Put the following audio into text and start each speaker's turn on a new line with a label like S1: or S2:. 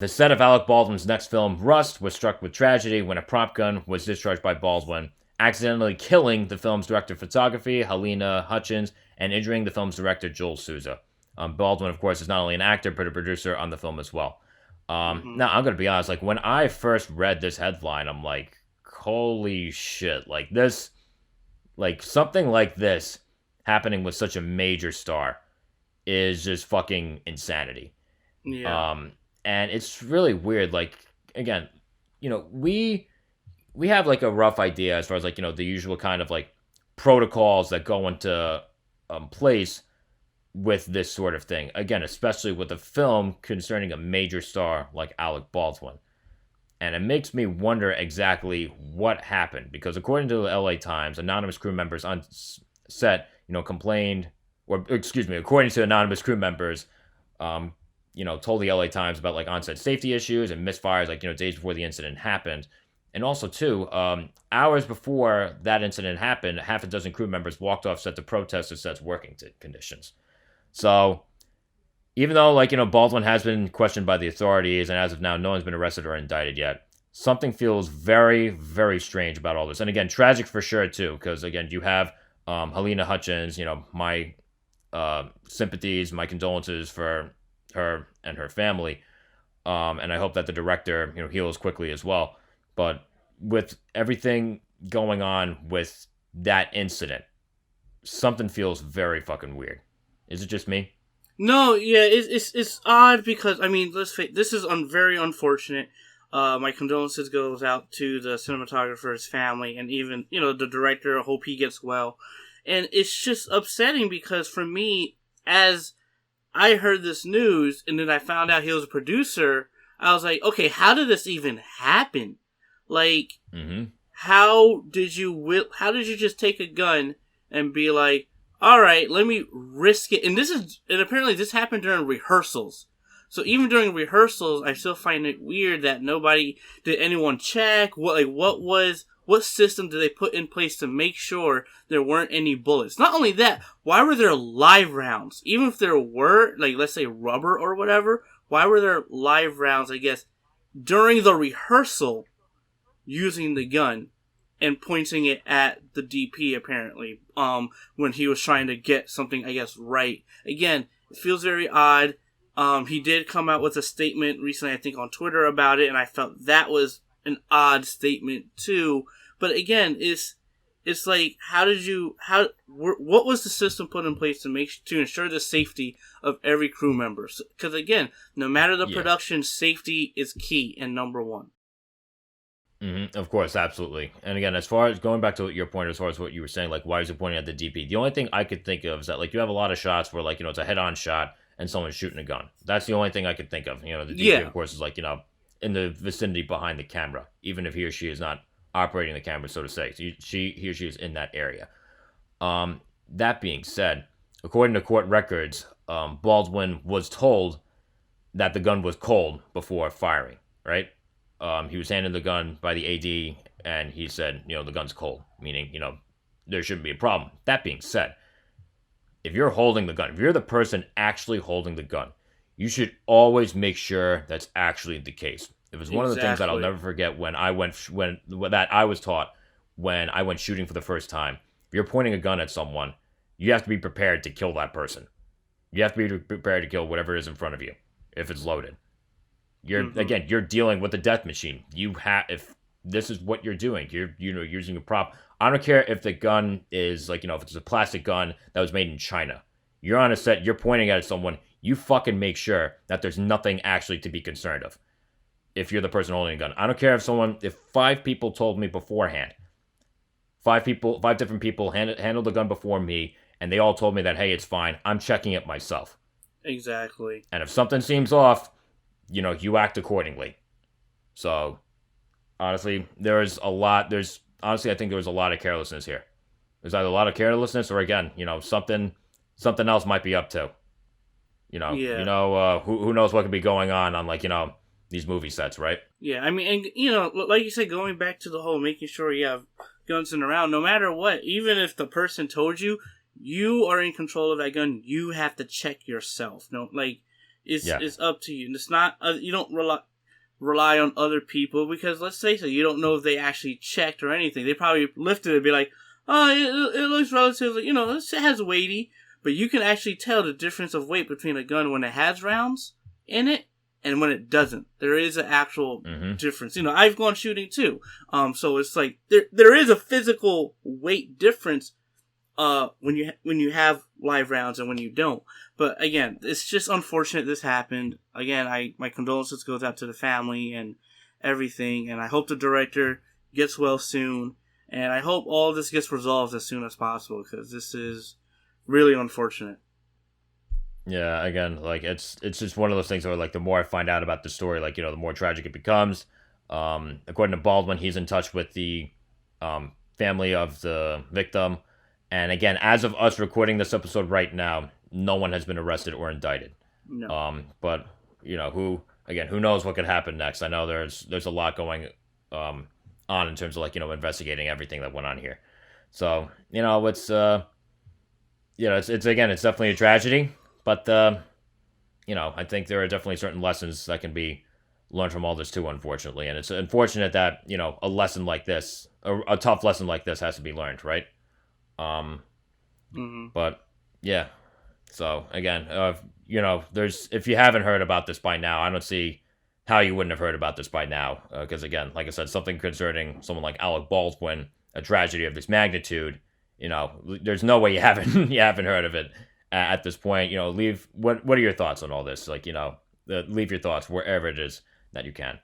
S1: The set of Alec Baldwin's next film, Rust, was struck with tragedy when a prop gun was discharged by Baldwin, accidentally killing the film's director of photography, Halyna Hutchins, and injuring the film's director, Joel Souza. Baldwin, of course, is not only an actor, but a producer on the film as well. Now, I'm going to be honest, like, when I first read this headline, I'm like, holy shit, like, this, like, something like this happening with such a major star is just fucking insanity.
S2: Yeah.
S1: And it's really weird, like, again, we have, like, a rough idea as far as, like, the usual kind of, like, protocols that go into place with this sort of thing. Again, especially with a film concerning a major star like Alec Baldwin. And it makes me wonder exactly what happened, because according to the LA Times, anonymous crew members on set, complained, or excuse me, according to anonymous crew members, told the LA Times about, like, on-set safety issues and misfires, like, days before the incident happened. And also, too, hours before that incident happened, half a dozen crew members walked off set to protest the set's working conditions. So, even though, like, Baldwin has been questioned by the authorities, and as of now, no one's been arrested or indicted yet, something feels very, very strange about all this. And again, tragic for sure, too, because, again, you have Halyna Hutchins, my sympathies, my condolences for her and her family. And I hope that the director, heals quickly as well. But with everything going on with that incident, something feels very fucking weird. Is it just me?
S2: No, yeah, it's odd because, I mean, let's face, this is very unfortunate. My condolences goes out to the cinematographer's family and even, the director. I hope he gets well. And it's just upsetting because for me, as I heard this news and then I found out he was a producer, I was like, okay, how did this even happen? Like, how did you just take a gun and be like, all right, let me risk it? And apparently this happened during rehearsals. So even during rehearsals, I still find it weird that did anyone check what system did they put in place to make sure there weren't any bullets? Not only that, why were there live rounds? Even if there were, like, let's say rubber or whatever, why were there live rounds, I guess, during the rehearsal using the gun and pointing it at the DP, apparently, when he was trying to get something, I guess, right. Again, it feels very odd. He did come out with a statement recently, I think, on Twitter about it, and I felt that was an odd statement, too. But again, it's like, what was the system put in place to ensure the safety of every crew member? Because again, no matter the production, safety is key and number one.
S1: Of course, absolutely. And again, as far as going back to your point, as far as what you were saying, like, why is it pointing at the DP? The only thing I could think of is that, like, you have a lot of shots where, like, it's a head-on shot and someone's shooting a gun. That's the only thing I could think of. The DP, of course, is, like, in the vicinity behind the camera, even if he or she is not operating the camera, so to say. So he or she is in that area. That being said, according to court records, Baldwin was told that the gun was cold before firing, right? He was handed the gun by the AD, and he said, the gun's cold, meaning, there shouldn't be a problem. That being said, if you're holding the gun, if you're the person actually holding the gun, you should always make sure that's actually the case. It was one of the things that I'll never forget when I was taught when I went shooting for the first time. If you're pointing a gun at someone, you have to be prepared to kill that person. You have to be prepared to kill whatever is in front of you, if it's loaded. You're dealing with a death machine. If this is what you're doing, you're using a prop. I don't care if the gun is, like, if it's a plastic gun that was made in China. You're on a set, you're pointing at someone, you fucking make sure that there's nothing actually to be concerned of. If you're the person holding a gun. I don't care if 5 people told me beforehand. 5 different people handled the gun before me, and they all told me that, hey, it's fine. I'm checking it myself.
S2: Exactly.
S1: And if something seems off, you act accordingly. So, honestly, I think there was a lot of carelessness here. There's either a lot of carelessness or, again, something else might be up to. Who knows what could be going on, like, these movie sets, right?
S2: Yeah, I mean, and, like you said, going back to the whole making sure you have guns in around, no matter what, even if the person told you, you are in control of that gun, you have to check yourself. No, like,
S1: Yeah.
S2: It's up to you. And it's not you don't rely on other people because let's say so you don't know if they actually checked or anything. They probably lifted it and be like, oh, it looks relatively, it has weighty, but you can actually tell the difference of weight between a gun when it has rounds in it and when it doesn't. There is an actual difference. I've gone shooting too. So it's like there is a physical weight difference when you have live rounds and when you don't. But again, it's just unfortunate this happened. Again, my condolences goes out to the family and everything, and I hope the director gets well soon, and I hope all this gets resolved as soon as possible because this is really unfortunate.
S1: Yeah, again, like it's just one of those things where like the more I find out about the story, like the more tragic it becomes. According to Baldwin, he's in touch with the family of the victim, and again, as of us recording this episode right now, no one has been arrested or indicted.
S2: No.
S1: But who knows what could happen next? I know there's a lot going on in terms of like investigating everything that went on here. So it's again, it's definitely a tragedy. But, I think there are definitely certain lessons that can be learned from all this too, unfortunately. And it's unfortunate that, a lesson like this, a tough lesson like this has to be learned, right? But, yeah. So, again, if you haven't heard about this by now, I don't see how you wouldn't have heard about this by now. Because, again, like I said, something concerning someone like Alec Baldwin, a tragedy of this magnitude, there's no way you haven't you haven't heard of it. At this point, leave what are your thoughts on all this? Like, leave your thoughts wherever it is that you can.